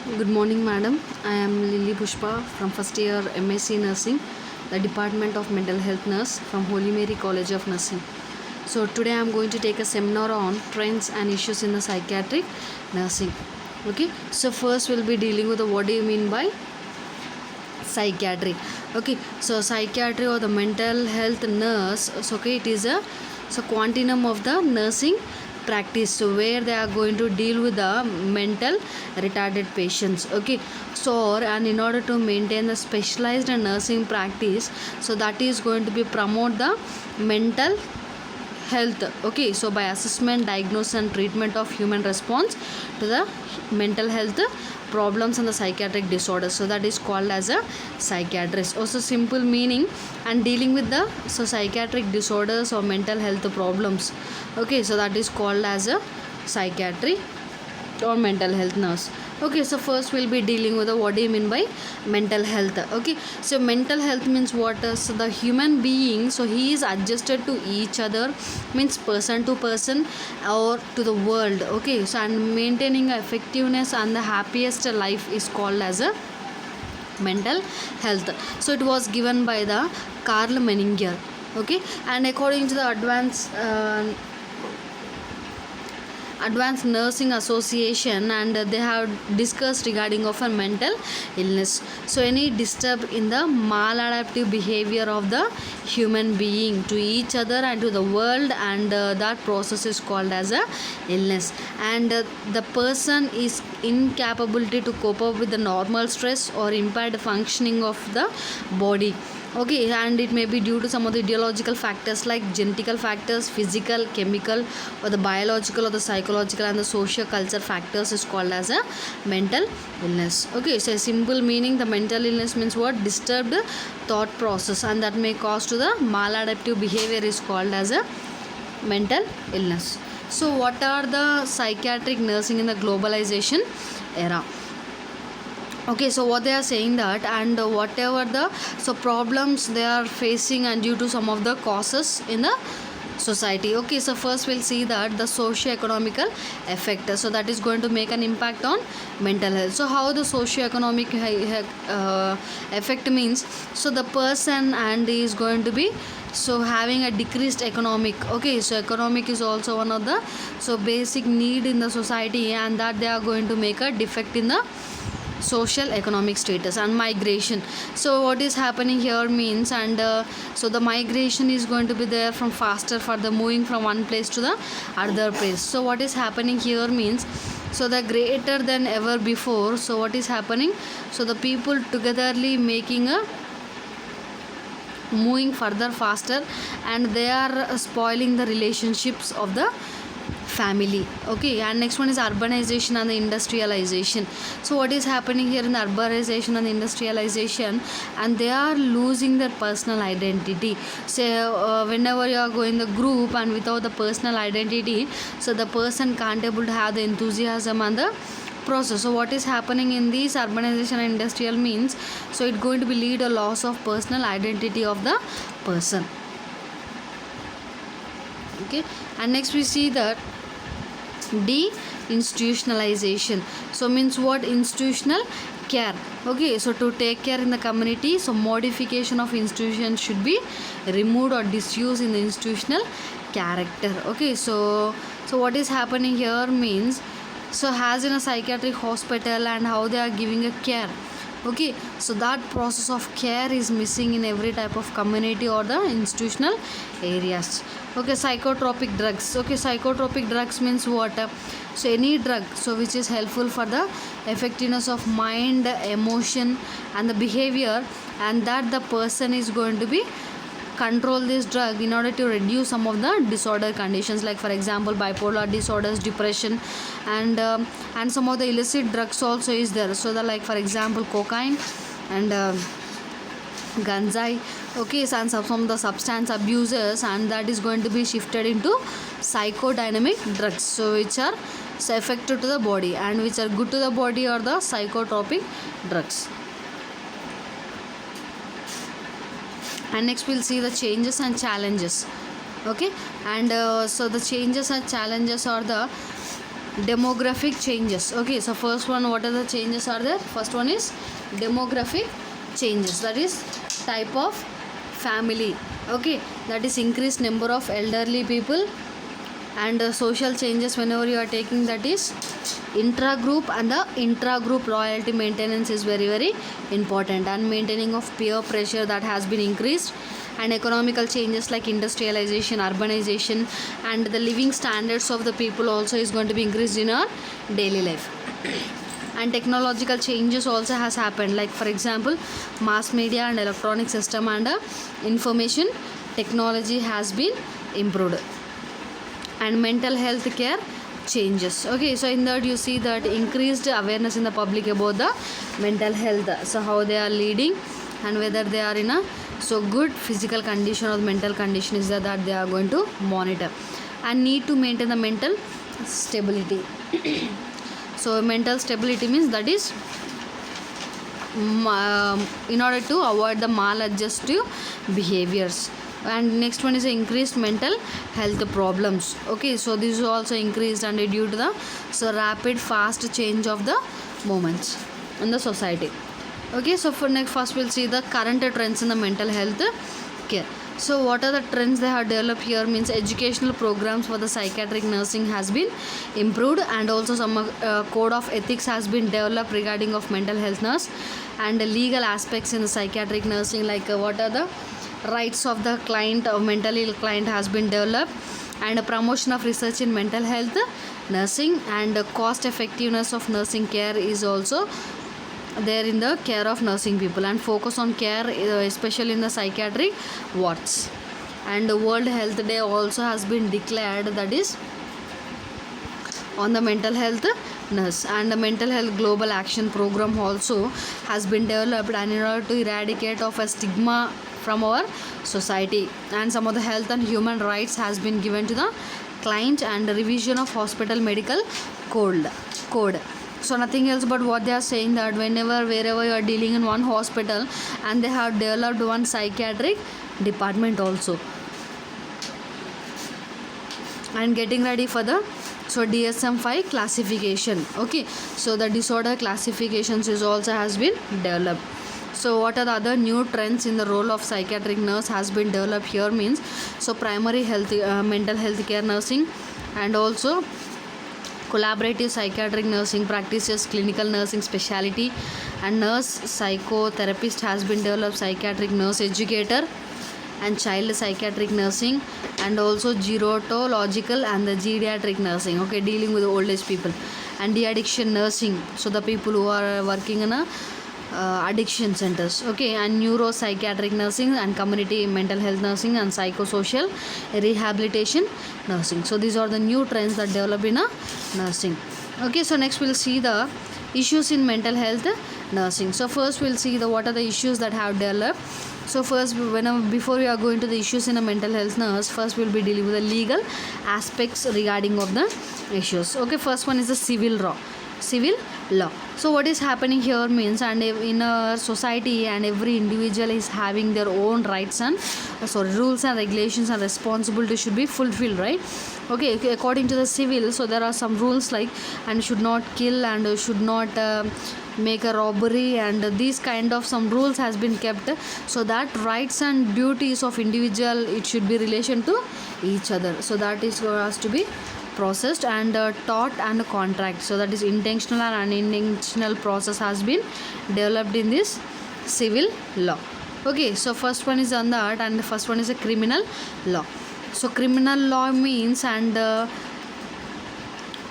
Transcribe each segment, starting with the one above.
Good morning, madam. I am Lily Pushpa from first year MSc Nursing, the Department of Mental Health Nurse from Holy Mary College of Nursing. So, today I am going to take a seminar on trends and issues in the psychiatric nursing. Okay, so first we'll be dealing with what do you mean by psychiatry. Okay, so psychiatry or the mental health nurse, so okay, it is a quantum of the nursing practice, so where they are going to deal with the mental retarded patients. Okay, so and in order to maintain the specialized nursing practice, so that is going to be promote the mental health. Okay, so by assessment, diagnosis and treatment of human response to the mental health problems and the psychiatric disorders, so that is called as a psychiatrist. Also simple meaning and dealing with the psychiatric disorders or mental health problems. Okay, so that is called as a psychiatry or mental health nurse. Okay, so first we'll be dealing with what do you mean by mental health. Okay, so mental health means what? So the human being, so he is adjusted to each other, means person to person or to the world. Okay, so and maintaining effectiveness and the happiest life is called as a mental health. So it was given by the Carl Menninger. Okay, and according to the advanced nursing association, and they have discussed regarding of a mental illness, so any disturb in the maladaptive behavior of the human being to each other and to the world, and that process is called as a illness, and the person is incapability to cope up with the normal stress or impaired functioning of the body. Okay, and it may be due to some of the ideological factors like genetical factors, physical, chemical, or the biological or the psychological and the social culture factors is called as a mental illness. Okay, so a simple meaning, the mental illness means what? Disturbed thought process, and that may cause to the maladaptive behavior is called as a mental illness. So what are the psychiatric nursing in the globalization era? Okay, so what they are saying that, and whatever the problems they are facing and due to some of the causes in the society. Okay, so first we'll see that the socio-economical effect, so that is going to make an impact on mental health. So how the socio-economic effect means, so the person and is going to be having a decreased economic. Okay, so economic is also one of the basic need in the society, and that they are going to make a defect in the social economic status. And migration, so what is happening here means, and the migration is going to be there from faster for the moving from one place to the other place. So what is happening here means, so the greater than ever before, so what is happening, so the people togetherly making a moving further faster, and they are spoiling the relationships of the family. Okay, and next one is urbanization and the industrialization. So what is happening here in the urbanization and industrialization, and they are losing their personal identity. So whenever you are going the group and without the personal identity, so the person can't able to have the enthusiasm and the process. So what is happening in this urbanization and industrial means, so it's going to be lead a loss of personal identity of the person. Okay, and next we see that de-institutionalization, so means what? Institutional care. Okay, so to take care in the community, so modification of institutions should be removed or disused in the institutional character. Okay, so what is happening here means, so as in a psychiatric hospital and how they are giving a care. Okay, so that process of care is missing in every type of community or the institutional areas. Okay, psychotropic drugs. Okay, psychotropic drugs means what? So any drug which is helpful for the effectiveness of mind, emotion and the behavior, and that the person is going to be control this drug in order to reduce some of the disorder conditions, like for example bipolar disorders, depression, and some of the illicit drugs also is there. So the like for example cocaine and ganjai. Okay, and some of the substance abusers, and that is going to be shifted into psychodynamic drugs, so which are effective to the body and which are good to the body, or the psychotropic drugs. And next we'll see the changes and challenges. Okay, and so the changes and challenges are the demographic changes. Okay, so first one, what are the changes are there? First one is demographic changes, that is type of family. Okay, that is increased number of elderly people. And social changes, whenever you are taking, that is intra-group, and the intra-group loyalty maintenance is very very important, and maintaining of peer pressure that has been increased. And economical changes like industrialization, urbanization, and the living standards of the people also is going to be increased in our daily life. And technological changes also has happened, like for example mass media and electronic system and information technology has been improved. And mental health care changes. Okay, so in that you see that increased awareness in the public about the mental health, so how they are leading and whether they are in a so good physical condition or mental condition is that they are going to monitor. And need to maintain the mental stability. So mental stability means that is in order to avoid the maladjustive behaviors. And next one is increased mental health problems. Okay, so this is also increased and due to the so rapid fast change of the moments in the society. Okay, so for next, first we'll see the current trends in the mental health care. So what are the trends they have developed here means educational programs for the psychiatric nursing has been improved, and also some code of ethics has been developed regarding of mental health nurse. And the legal aspects in the psychiatric nursing, like what are the rights of the client or mentally ill client has been developed. And a promotion of research in mental health nursing, and cost effectiveness of nursing care is also there in the care of nursing people, and focus on care especially in the psychiatric wards. And the World Health Day also has been declared, that is on the mental health nurse. And the mental health global action program also has been developed, and in order to eradicate of a stigma from our society. And some of the health and human rights has been given to the client, and revision of hospital medical code. So nothing else but what they are saying, that whenever wherever you are dealing in one hospital, and they have developed one psychiatric department also. And getting ready for the so DSM-5 classification. Okay, so the disorder classifications is also has been developed. So what are the other new trends in the role of psychiatric nurse has been developed here means, so primary health mental health care nursing, and also collaborative psychiatric nursing practices, clinical nursing specialty, and nurse psychotherapist has been developed, psychiatric nurse educator, and child psychiatric nursing, and also gerontological and the geriatric nursing, okay, dealing with old age people. And de-addiction nursing, so the people who are working in a addiction centers. Okay, and neuropsychiatric nursing, and community mental health nursing, and psychosocial rehabilitation nursing. So these are the new trends that develop in a nursing. Okay, so next we'll see the issues in mental health nursing. So first we'll see the what are the issues that have developed. So first, before we are going to the issues in a mental health nurse, first we'll be dealing with the legal aspects regarding of the issues. Okay, first one is the civil law. So what is happening here means, and in a society, and every individual is having their own rights, and rules and regulations and responsibilities should be fulfilled, right? Okay, according to the civil, so there are some rules like, and should not kill, and should not make a robbery, and these kind of some rules has been kept, so that rights and duties of individual, it should be relation to each other. So that is has to be processed and taught and contract. So that is intentional and unintentional process has been developed in this civil law. Okay, so first one is on that, and the first one is a criminal law. So criminal law means, and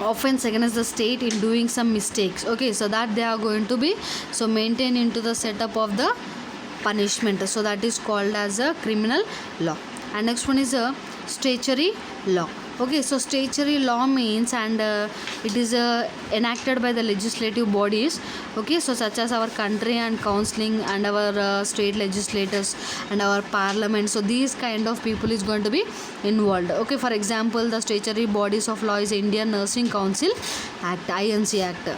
offense against the state in doing some mistakes. Okay, so that they are going to be so maintained into the setup of the punishment. So that is called as a criminal law. And next one is a statutory law. Okay, so statutory law means, and it is enacted by the legislative bodies. Okay, so such as our country and counseling, and our state legislators, and our parliament. So these kind of people is going to be involved. Okay, for example, the statutory bodies of law is Indian Nursing Council Act, INC Act.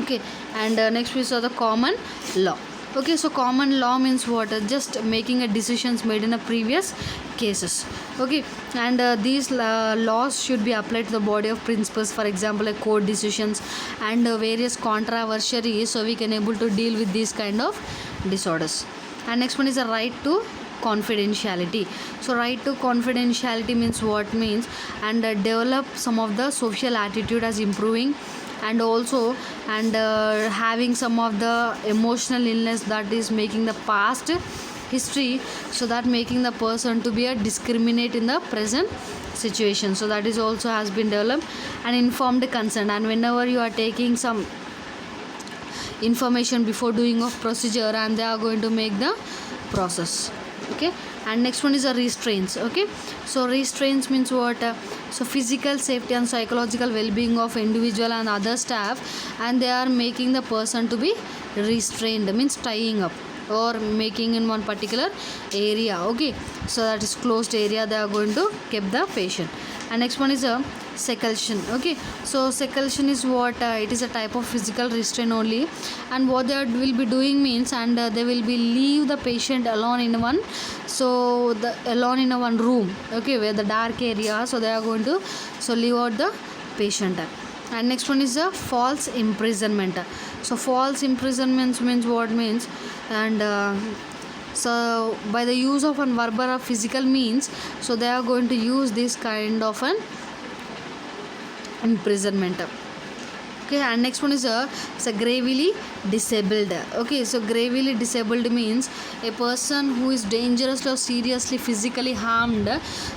Okay, and next we saw the common law. Okay, so common law means what? Just making a decisions made in a previous cases. Okay, and these laws should be applied to the body of principles, for example like court decisions and various controversies, so we can able to deal with these kind of disorders. And next one is the right to confidentiality. So right to confidentiality means what? Means and develop some of the social attitude as improving, and also and having some of the emotional illness that is making the past history, so that making the person to be a discriminate in the present situation, so that is also has been developed. And informed consent, and whenever you are taking some information before doing of procedure, and they are going to make the process. Okay, and next one is a restraints. Okay, so restraints means what? So physical safety and psychological well-being of individual and other staff, and they are making the person to be restrained, means tying up or making in one particular area. Okay, so that is closed area they are going to keep the patient. And next one is a seclusion. Okay, so seclusion is what? It is a type of physical restraint only, and what they will be doing means, and they will be leave the patient alone in one, so the alone in a one room, okay, where the dark area, so they are going to so leave out the patient. And next one is a false imprisonment. So false imprisonment means what? Means and so by the use of an verbal or physical means, so they are going to use this kind of an imprisonment. Okay, and next one is a gravely disabled. Okay, so gravely disabled means a person who is dangerously or seriously physically harmed.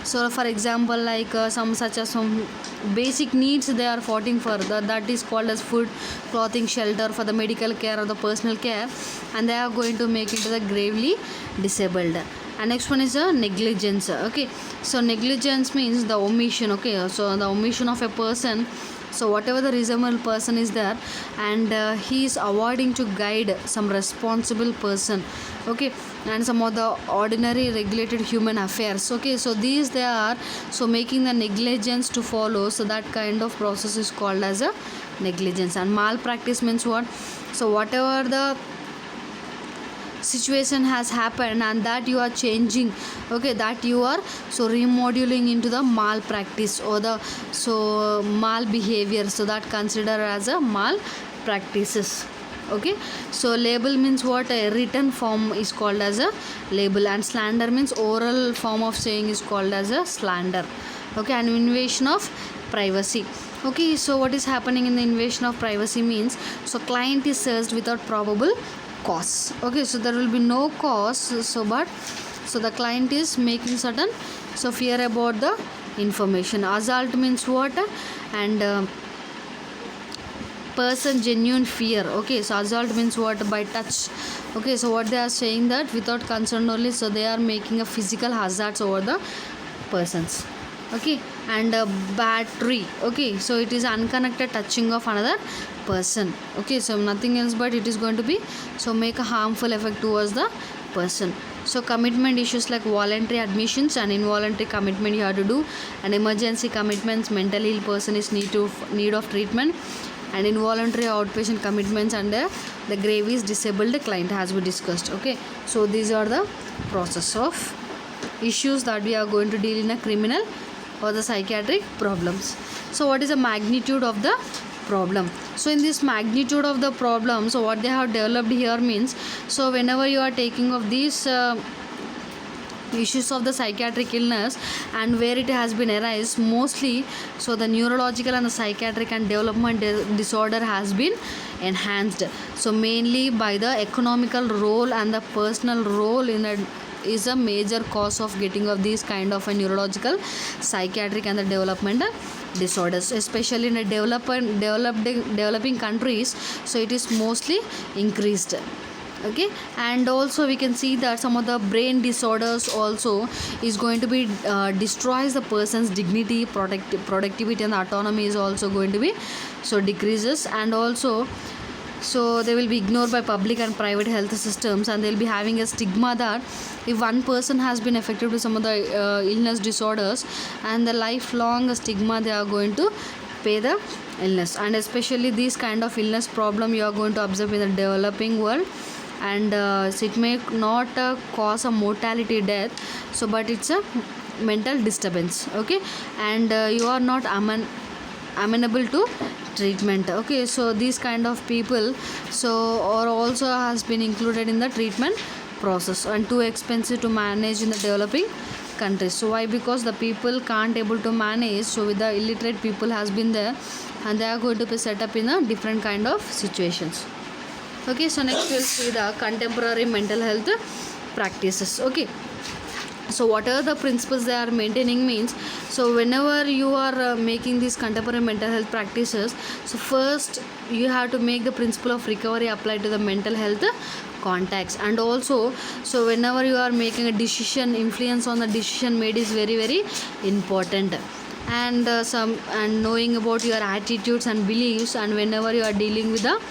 So for example like some such as some basic needs they are fighting for, that is called as food, clothing, shelter, for the medical care or the personal care, and they are going to make it the gravely disabled. And next one is a negligence. Okay, so negligence means the omission. Okay, so the omission of a person, so whatever the reasonable person is there, and he is avoiding to guide some responsible person. Okay, and some of the ordinary regulated human affairs. Okay, so these they are so making the negligence to follow, so that kind of process is called as a negligence. And malpractice means what? So whatever the situation has happened and that you are changing, okay, that you are so remodeling into the malpractice or the so mal behavior, so that consider as a malpractices. Okay, so label means what? A written form is called as a label, and slander means oral form of saying is called as a slander. Okay, and invasion of privacy. Okay, so what is happening in the invasion of privacy means, so client is searched without probable cause. Okay, so there will be no cause, so but so the client is making certain so fear about the information. Assault means what? And person genuine fear. Okay, so assault means what? By touch. Okay, so what they are saying that without consent only, so they are making a physical hazards over the persons. Okay, and battery. Okay, so it is unconnected touching of another person. Okay, so nothing else but it is going to be so make a harmful effect towards the person. So commitment issues like voluntary admissions and involuntary commitment you have to do, and emergency commitments, mentally ill person is need of treatment, and involuntary outpatient commitments, and the grave is disabled client has been discussed. Okay, so these are the process of issues that we are going to deal in a criminal or the psychiatric problems. So what is the magnitude of the problem? So in this magnitude of the problem, so what they have developed here means, so whenever you are taking of these issues of the psychiatric illness and where it has been arise mostly, so the neurological and the psychiatric and development disorder has been enhanced, so mainly by the economical role and the personal role in a is a major cause of getting of these kind of a neurological, psychiatric and the developmental disorders, especially in a developing countries, so it is mostly increased. Okay, and also we can see that some of the brain disorders also is going to be destroys the person's dignity, productivity and autonomy is also going to be so decreases, and also so they will be ignored by public and private health systems, and they'll be having a stigma that if one person has been affected with some of the illness disorders, and the lifelong stigma they are going to pay the illness. And especially these kind of illness problem you are going to observe in the developing world, and so it may not cause a mortality death, so but it's a mental disturbance. Okay, and you are not amenable to treatment. Okay, so these kind of people so or also has been included in the treatment process and too expensive to manage in the developing countries. So why? Because the people can't able to manage, so with the illiterate people has been there, and they are going to be set up in a different kind of situations. Okay, so next we'll see the contemporary mental health practices. Okay, so what are the principles they are maintaining means, so whenever you are making these contemporary mental health practices, so first you have to make the principle of recovery apply to the mental health contacts, and also so whenever you are making a decision, influence on the decision made is very very important, and some and knowing about your attitudes and beliefs, and whenever you are dealing with the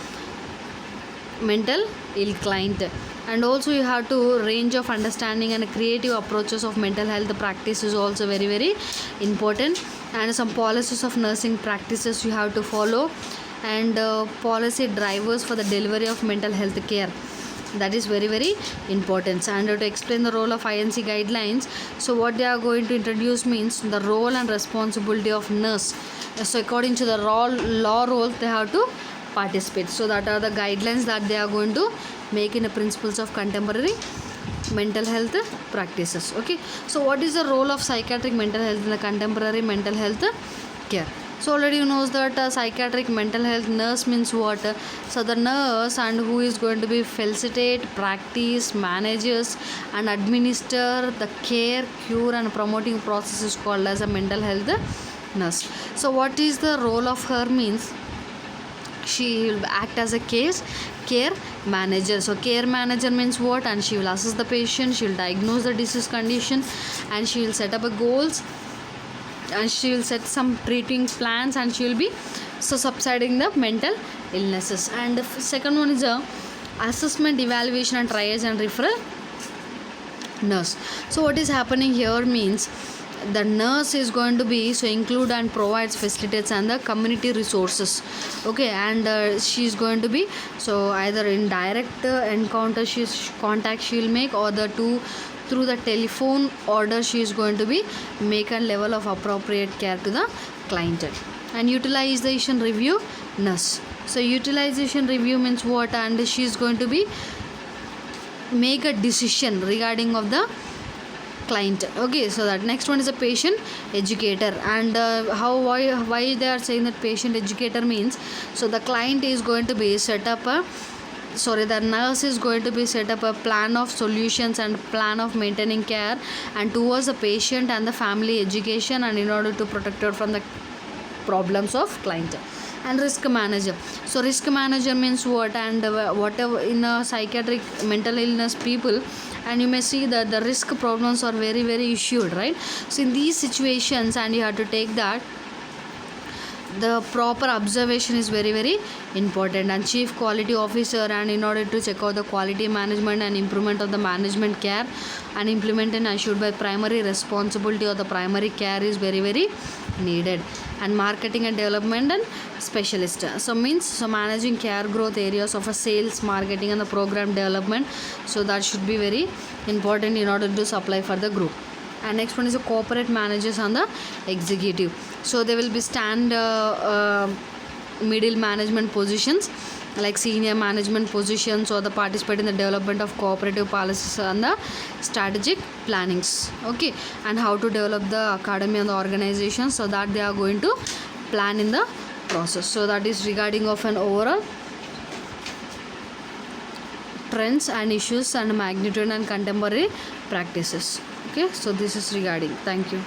mental ill client, and also you have to range of understanding and creative approaches of mental health practice is also very very important, and some policies of nursing practices you have to follow, and policy drivers for the delivery of mental health care, that is very very important. And to explain the role of INC guidelines, so what they are going to introduce means the role and responsibility of nurse. So according to the law rules they have to participate, so that are the guidelines that they are going to make in the principles of contemporary mental health practices. Okay, so what is the role of psychiatric mental health in the contemporary mental health care? So already you knows that psychiatric mental health nurse means what? So the nurse and who is going to be facilitate, practice, manages and administer the care, cure and promoting process is called as a mental health nurse. So what is the role of her means, she will act as a care manager. So care manager means what? And she will assess the patient, she will diagnose the disease condition, and she will set up a goals, and she will set some treating plans, and she will be so subsiding the mental illnesses. And the second one is a assessment, evaluation and triage and referral nurse. So what is happening here means the nurse is going to be so include and provides facilitates and the community resources. Okay, and she is going to be so either in direct encounter contact she will make, or the two through the telephone order she is going to be make a level of appropriate care to the client. And utilization review nurse, so utilization review means what? And she is going to be make a decision regarding of the client. Okay, so that next one is a patient educator, and why they are saying that patient educator means, so the client is going to be set up a the nurse is going to be set up a plan of solutions and plan of maintaining care and towards the patient and the family education, and in order to protect her from the problems of client. And risk manager, so risk manager means what? And whatever in a psychiatric mental illness people, and you may see that the risk problems are very very issued, right? So in these situations, and you have to take that the proper observation is very very important, and chief quality officer, and in order to check out the quality management and improvement of the management care and implement and assured by primary responsibility of the primary care is very very needed. And marketing and development and specialist, so means so managing care growth areas of a sales, marketing and the program development, so that should be very important in order to supply for the group. And next one is the corporate managers and the executive, so they will be stand middle management positions like senior management positions, or the participate in the development of cooperative policies and the strategic plannings. Okay, and how to develop the academy and the organization, so that they are going to plan in the process. So that is regarding of an overall trends and issues and magnitude and contemporary practices. Okay, so this is regarding. Thank you.